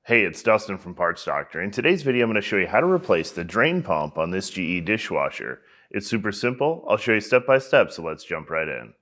Hey, it's Dustin from Parts Doctor. In today's video, I'm going to show you how to replace the drain pump on this GE dishwasher. It's super simple. I'll show you step by step, so let's jump right in.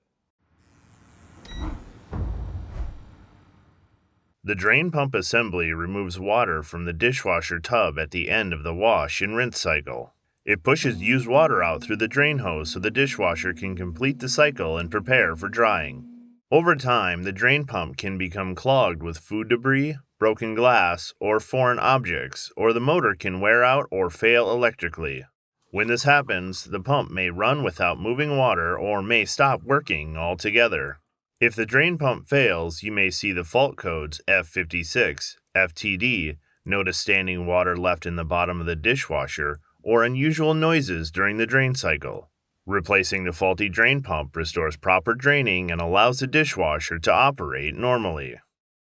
The drain pump assembly removes water from the dishwasher tub at the end of the wash and rinse cycle. It pushes used water out through the drain hose so the dishwasher can complete the cycle and prepare for drying. Over time, the drain pump can become clogged with food debris, broken glass, or foreign objects, or the motor can wear out or fail electrically. When this happens, the pump may run without moving water or may stop working altogether. If the drain pump fails, you may see the fault codes F56, FTD, notice standing water left in the bottom of the dishwasher, or unusual noises during the drain cycle. Replacing the faulty drain pump restores proper draining and allows the dishwasher to operate normally.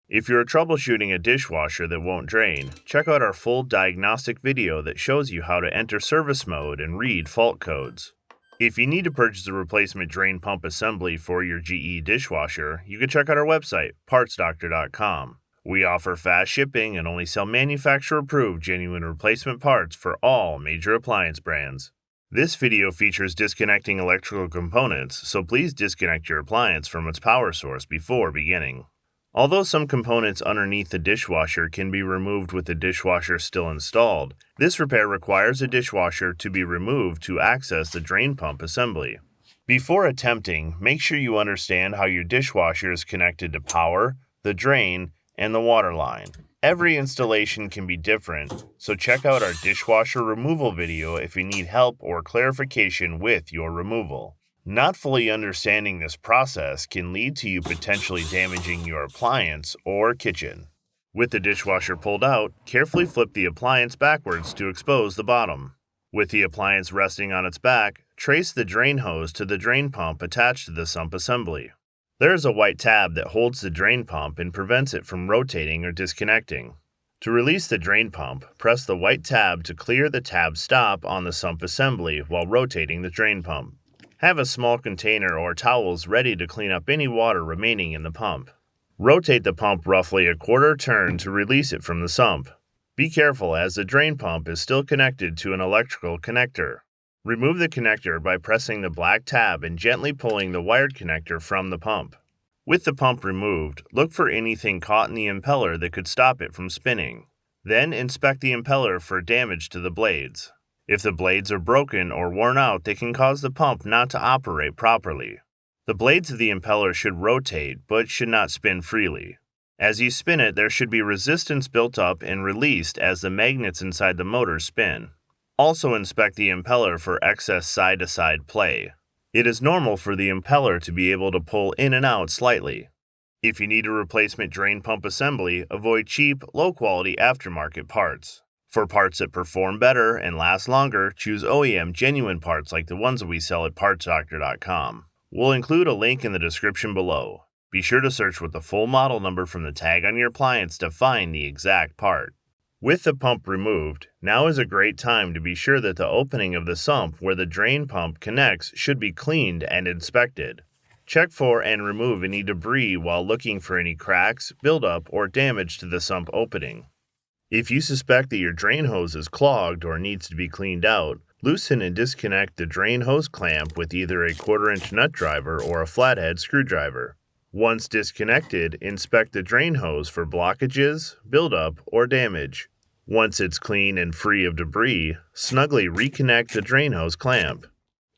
If you're troubleshooting a dishwasher that won't drain, check out our full diagnostic video that shows you how to enter service mode and read fault codes. If you need to purchase a replacement drain pump assembly for your GE dishwasher, you can check out our website, partsdoctor.com. We offer fast shipping and only sell manufacturer-approved genuine replacement parts for all major appliance brands. This video features disconnecting electrical components, so please disconnect your appliance from its power source before beginning. Although some components underneath the dishwasher can be removed with the dishwasher still installed, this repair requires a dishwasher to be removed to access the drain pump assembly. Before attempting, make sure you understand how your dishwasher is connected to power, the drain, and the water line. Every installation can be different, so check out our dishwasher removal video if you need help or clarification with your removal. Not fully understanding this process can lead to you potentially damaging your appliance or kitchen. With the dishwasher pulled out, carefully flip the appliance backwards to expose the bottom. With the appliance resting on its back, trace the drain hose to the drain pump attached to the sump assembly. There is a white tab that holds the drain pump and prevents it from rotating or disconnecting. To release the drain pump, press the white tab to clear the tab stop on the sump assembly while rotating the drain pump. Have a small container or towels ready to clean up any water remaining in the pump. Rotate the pump roughly a quarter turn to release it from the sump. Be careful as the drain pump is still connected to an electrical connector. Remove the connector by pressing the black tab and gently pulling the wired connector from the pump. With the pump removed, look for anything caught in the impeller that could stop it from spinning. Then inspect the impeller for damage to the blades. If the blades are broken or worn out, they can cause the pump not to operate properly. The blades of the impeller should rotate but should not spin freely. As you spin it, there should be resistance built up and released as the magnets inside the motor spin. Also inspect the impeller for excess side-to-side play. It is normal for the impeller to be able to pull in and out slightly. If you need a replacement drain pump assembly, avoid cheap, low-quality aftermarket parts. For parts that perform better and last longer, choose OEM genuine parts like the ones that we sell at partsdoctor.com. We'll include a link in the description below. Be sure to search with the full model number from the tag on your appliance to find the exact part. With the pump removed, now is a great time to be sure that the opening of the sump where the drain pump connects should be cleaned and inspected. Check for and remove any debris while looking for any cracks, buildup, or damage to the sump opening. If you suspect that your drain hose is clogged or needs to be cleaned out, loosen and disconnect the drain hose clamp with either a 1/4-inch nut driver or a flathead screwdriver. Once disconnected, inspect the drain hose for blockages, buildup, or damage. Once it's clean and free of debris, snugly reconnect the drain hose clamp.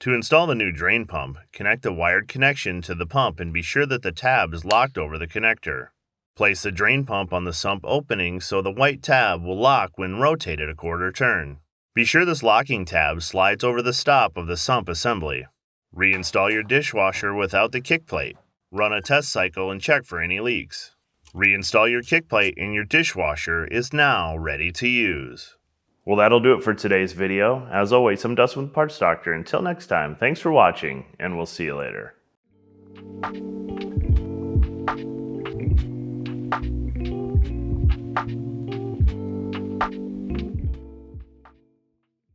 To install the new drain pump, connect the wired connection to the pump and be sure that the tab is locked over the connector. Place the drain pump on the sump opening so the white tab will lock when rotated a quarter turn. Be sure this locking tab slides over the stop of the sump assembly. Reinstall your dishwasher without the kick plate. Run a test cycle and check for any leaks. Reinstall your kick plate and your dishwasher is now ready to use. Well, that'll do it for today's video. As always, I'm Dustin with Parts Doctor. Until next time, thanks for watching, and we'll see you later.